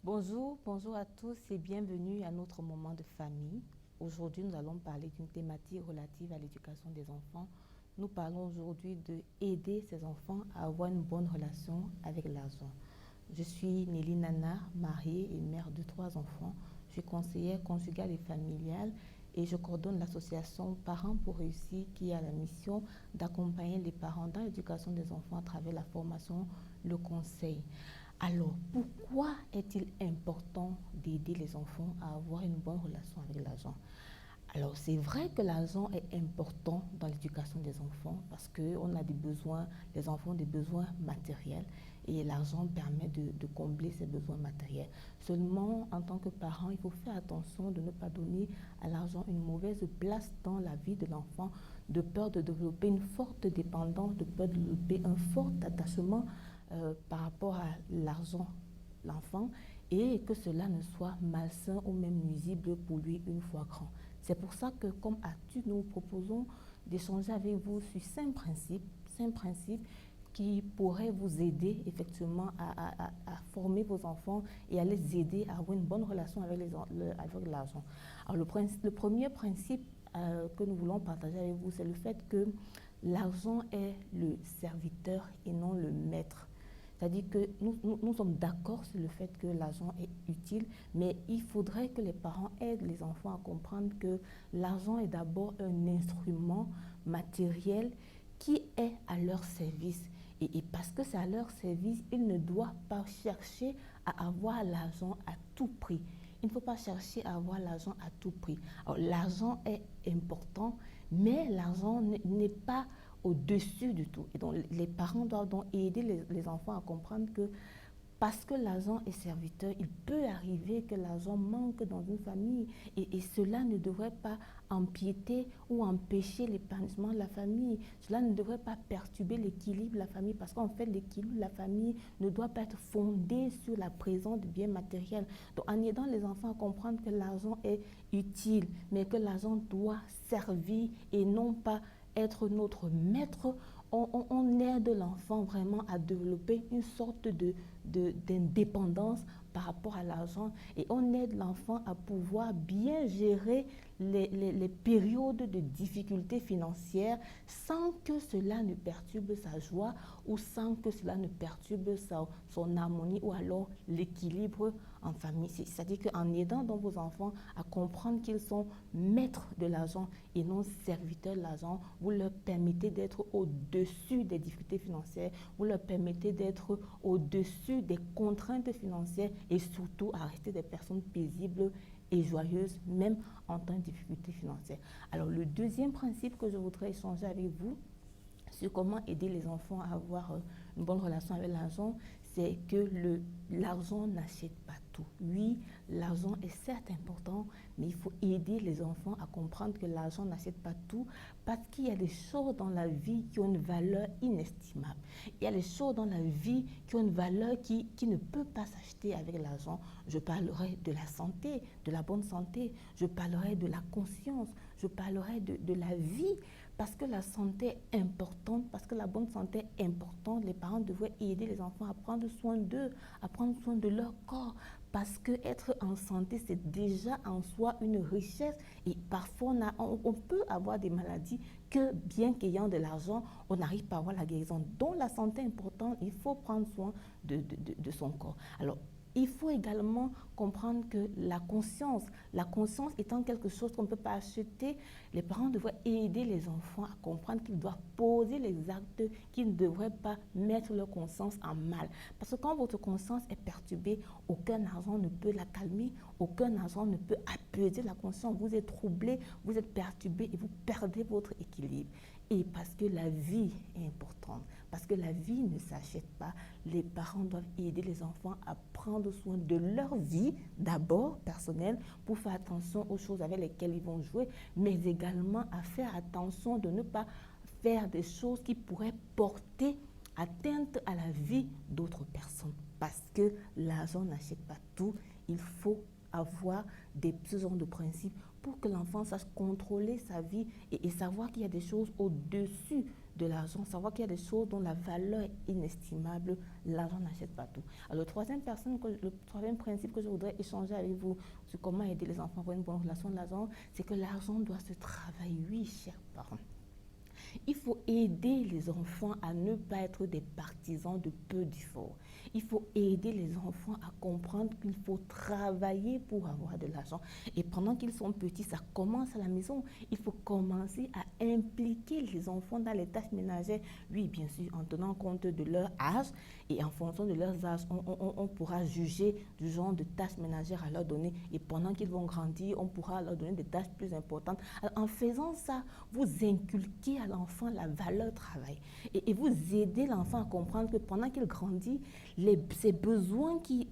Bonjour à tous et bienvenue à notre moment de famille. Aujourd'hui, nous allons parler d'une thématique relative à l'éducation des enfants. Nous parlons aujourd'hui de aider ces enfants à avoir une bonne relation avec l'argent. Je suis Nelly Nana, mariée et mère de 3 enfants. Je suis conseillère conjugale et familiale et je coordonne l'association Parents pour réussir qui a la mission d'accompagner les parents dans l'éducation des enfants à travers la formation, le conseil. Alors, pourquoi est-il important d'aider les enfants à avoir une bonne relation avec l'argent? Alors, c'est vrai que l'argent est important dans l'éducation des enfants parce qu'on a des besoins, les enfants ont des besoins matériels et l'argent permet de combler ces besoins matériels. Seulement, en tant que parent, il faut faire attention de ne pas donner à l'argent une mauvaise place dans la vie de l'enfant, de peur de développer une forte dépendance, de peur de développer un fort attachement par rapport à l'argent, l'enfant, et que cela ne soit malsain ou même nuisible pour lui une fois grand. C'est pour ça que, comme ATU, nous proposons d'échanger avec vous sur 5 principes qui pourraient vous aider effectivement à former vos enfants et à les aider à avoir une bonne relation avec l'argent. Alors, le premier principe que nous voulons partager avec vous, c'est le fait que l'argent est le serviteur et non le maître. C'est-à-dire que nous sommes d'accord sur le fait que l'argent est utile, mais il faudrait que les parents aident les enfants à comprendre que l'argent est d'abord un instrument matériel qui est à leur service. Et parce que c'est à leur service, ils ne doivent pas chercher à avoir l'argent à tout prix. Il ne faut pas chercher à avoir l'argent à tout prix. Alors, l'argent est important, mais l'argent n'est pas au-dessus du tout. Et donc, les parents doivent donc aider les enfants à comprendre que parce que l'argent est serviteur, il peut arriver que l'argent manque dans une famille et cela ne devrait pas empiéter ou empêcher l'épanouissement de la famille. Cela ne devrait pas perturber l'équilibre de la famille parce qu'en fait, l'équilibre de la famille ne doit pas être fondé sur la présence de biens matériels. Donc, en aidant les enfants à comprendre que l'argent est utile, mais que l'argent doit servir et non pas être notre maître, on aide l'enfant vraiment à développer une sorte d'indépendance par rapport à l'argent et on aide l'enfant à pouvoir bien gérer les périodes de difficultés financières sans que cela ne perturbe sa joie ou sans que cela ne perturbe son harmonie ou alors l'équilibre en famille. C'est-à-dire qu'en aidant donc vos enfants à comprendre qu'ils sont maîtres de l'argent et non serviteurs de l'argent, vous leur permettez d'être au-dessus des difficultés financières, vous leur permettez d'être au-dessus des contraintes financières et surtout à rester des personnes paisibles et joyeuses, même en temps de difficultés financières. Alors, le deuxième principe que je voudrais échanger avec vous sur comment aider les enfants à avoir une bonne relation avec l'argent, c'est que l'argent n'achète pas tout. Oui, l'argent est certes important, mais il faut aider les enfants à comprendre que l'argent n'achète pas tout parce qu'il y a des choses dans la vie qui ont une valeur inestimable. Il y a des choses dans la vie qui ont une valeur qui ne peut pas s'acheter avec l'argent. Je parlerai de la santé, de la bonne santé. Je parlerai de la conscience. Je parlerai de la vie. Parce que la santé est importante, parce que la bonne santé est importante, les parents devraient aider les enfants à prendre soin d'eux, à prendre soin de leur corps. Parce que être en santé, c'est déjà en soi une richesse. Et parfois, on peut avoir des maladies que, bien qu'ayant de l'argent, on n'arrive pas à avoir la guérison. Donc, la santé est importante, il faut prendre soin de son corps. Alors, il faut également comprendre que la conscience étant quelque chose qu'on ne peut pas acheter, les parents devraient aider les enfants à comprendre qu'ils doivent poser les actes, qu'ils ne devraient pas mettre leur conscience en mal. Parce que quand votre conscience est perturbée, aucun argent ne peut la calmer, aucun argent ne peut apaiser la conscience. Vous êtes troublé, vous êtes perturbé et vous perdez votre équilibre. Et parce que la vie est importante, parce que la vie ne s'achète pas, les parents doivent aider les enfants à prendre soin de leur vie, d'abord personnelle, pour faire attention aux choses avec lesquelles ils vont jouer, mais également à faire attention de ne pas faire des choses qui pourraient porter atteinte à la vie d'autres personnes. Parce que l'argent n'achète pas tout, il faut avoir ce genre de principes pour que l'enfant sache contrôler sa vie et savoir qu'il y a des choses au-dessus de l'argent, savoir qu'il y a des choses dont la valeur est inestimable, l'argent n'achète pas tout. Alors, le troisième principe que je voudrais échanger avec vous sur comment aider les enfants à avoir une bonne relation à l'argent, c'est que l'argent doit se travailler, oui, chers parents. Il faut aider les enfants à ne pas être des partisans de peu d'efforts. Il faut aider les enfants à comprendre qu'il faut travailler pour avoir de l'argent. Et pendant qu'ils sont petits, ça commence à la maison. Il faut commencer à impliquer les enfants dans les tâches ménagères. Oui, bien sûr, en tenant compte de leur âge. Et en fonction de leurs âges, on pourra juger du genre de tâches ménagères à leur donner. Et pendant qu'ils vont grandir, on pourra leur donner des tâches plus importantes. Alors, en faisant ça, vous inculquez à l'enfant la valeur travail. Et vous aidez l'enfant à comprendre que pendant qu'il grandit, ses besoins qui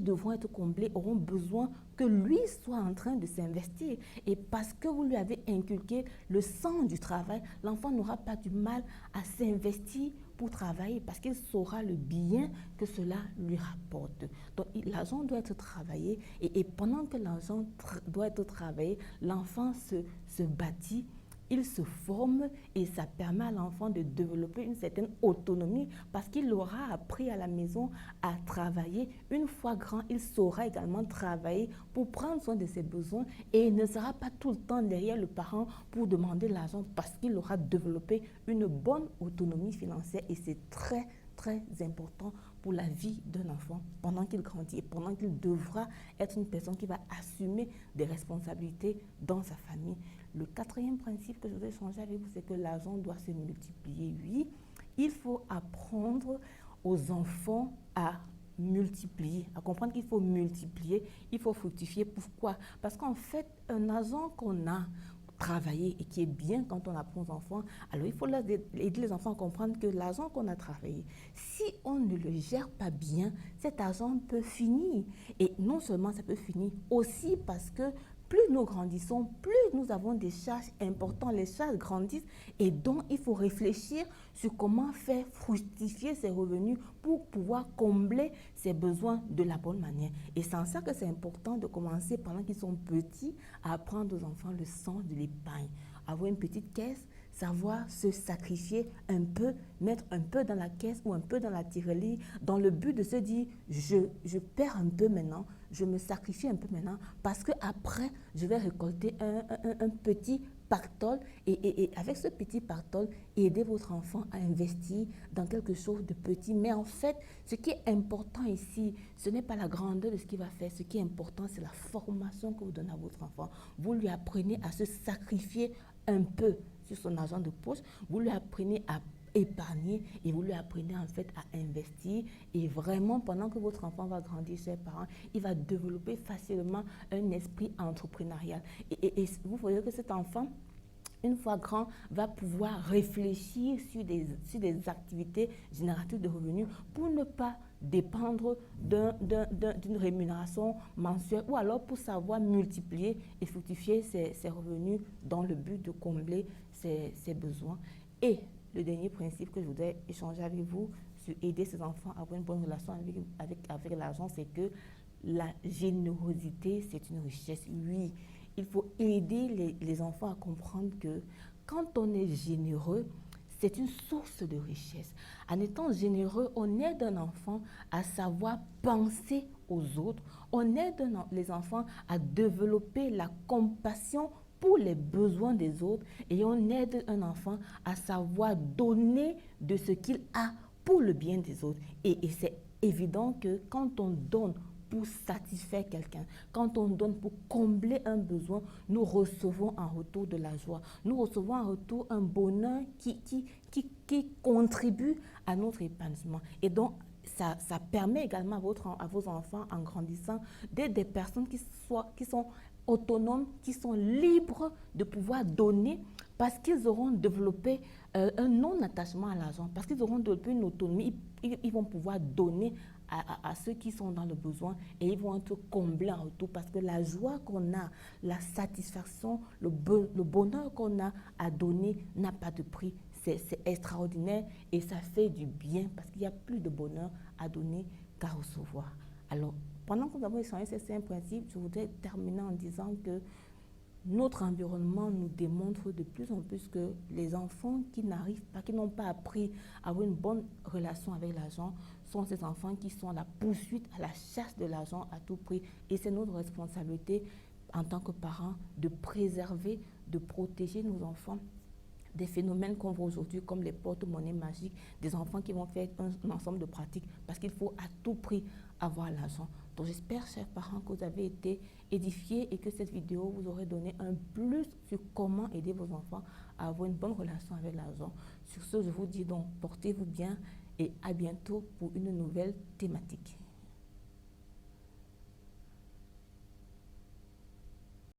devront être comblés auront besoin que lui soit en train de s'investir. Et parce que vous lui avez inculqué le sens du travail, l'enfant n'aura pas du mal à s'investir pour travailler parce qu'il saura le bien que cela lui rapporte. Donc, l'argent doit être travaillé et pendant que l'argent doit être travaillé, l'enfant se bâtit, il se forme et ça permet à l'enfant de développer une certaine autonomie parce qu'il aura appris à la maison à travailler. Une fois grand, il saura également travailler pour prendre soin de ses besoins et il ne sera pas tout le temps derrière le parent pour demander l'argent parce qu'il aura développé une bonne autonomie financière et c'est très, très important pour la vie d'un enfant pendant qu'il grandit et pendant qu'il devra être une personne qui va assumer des responsabilités dans sa famille. Le quatrième principe que je voudrais changer avec vous, c'est que l'argent doit se multiplier. Oui, il faut apprendre aux enfants à multiplier, à comprendre qu'il faut multiplier, il faut fructifier. Pourquoi? Parce qu'en fait, un argent qu'on a travaillé et qui est bien quand on apprend aux enfants, alors il faut aider les enfants à comprendre que l'argent qu'on a travaillé, si on ne le gère pas bien, cet argent peut finir. Et non seulement ça peut finir, aussi parce que plus nous grandissons, plus nous avons des charges importantes, les charges grandissent et donc il faut réfléchir sur comment faire fructifier ces revenus pour pouvoir combler ses besoins de la bonne manière. Et c'est en ça que c'est important de commencer pendant qu'ils sont petits à apprendre aux enfants le sens de l'épargne. Avoir une petite caisse, savoir se sacrifier un peu, mettre un peu dans la caisse ou un peu dans la tirelire dans le but de se dire je perds un peu maintenant, je me sacrifie un peu maintenant parce qu'après, je vais récolter un petit pactole et avec ce petit pactole, aider votre enfant à investir dans quelque chose de petit. Mais en fait, ce qui est important ici, ce n'est pas la grandeur de ce qu'il va faire. Ce qui est important, c'est la formation que vous donnez à votre enfant. Vous lui apprenez à se sacrifier un peu sur son argent de poche. Vous lui apprenez à épargner et vous lui apprenez en fait à investir et vraiment pendant que votre enfant va grandir, chers parents, il va développer facilement un esprit entrepreneurial et vous voyez que cet enfant, une fois grand, va pouvoir réfléchir sur des activités génératrices de revenus pour ne pas dépendre d'une rémunération mensuelle ou alors pour savoir multiplier et fructifier ses revenus dans le but de combler ses besoins. Et le dernier principe que je voudrais échanger avec vous sur aider ses enfants à avoir une bonne relation avec l'argent, c'est que la générosité, c'est une richesse. Oui, il faut aider les enfants à comprendre que quand on est généreux, c'est une source de richesse. En étant généreux, on aide un enfant à savoir penser aux autres. On aide les enfants à développer la compassion pour les besoins des autres et on aide un enfant à savoir donner de ce qu'il a pour le bien des autres. Et c'est évident que quand on donne pour satisfaire quelqu'un, quand on donne pour combler un besoin, nous recevons en retour de la joie. Nous recevons en retour un bonheur qui contribue à notre épanouissement. Et donc, ça permet également à vos enfants, en grandissant, d'être des personnes qui sont autonomes, qui sont libres de pouvoir donner parce qu'ils auront développé un non-attachement à l'argent, parce qu'ils auront développé une autonomie, ils vont pouvoir donner à ceux qui sont dans le besoin et ils vont être comblés en retour parce que la joie qu'on a, la satisfaction, le bonheur qu'on a à donner n'a pas de prix. C'est extraordinaire et ça fait du bien parce qu'il n'y a plus de bonheur à donner qu'à recevoir. Alors, pendant que nous avons échangé ces 5 principes, je voudrais terminer en disant que notre environnement nous démontre de plus en plus que les enfants qui n'arrivent pas, qui n'ont pas appris à avoir une bonne relation avec l'argent, sont ces enfants qui sont à la poursuite, à la chasse de l'argent à tout prix. Et c'est notre responsabilité en tant que parents de préserver, de protéger nos enfants des phénomènes qu'on voit aujourd'hui comme les porte-monnaies magiques, des enfants qui vont faire un ensemble de pratiques parce qu'il faut à tout prix avoir l'argent. Donc j'espère, chers parents, que vous avez été édifiés et que cette vidéo vous aurait donné un plus sur comment aider vos enfants à avoir une bonne relation avec l'argent. Sur ce, je vous dis donc, portez-vous bien et à bientôt pour une nouvelle thématique.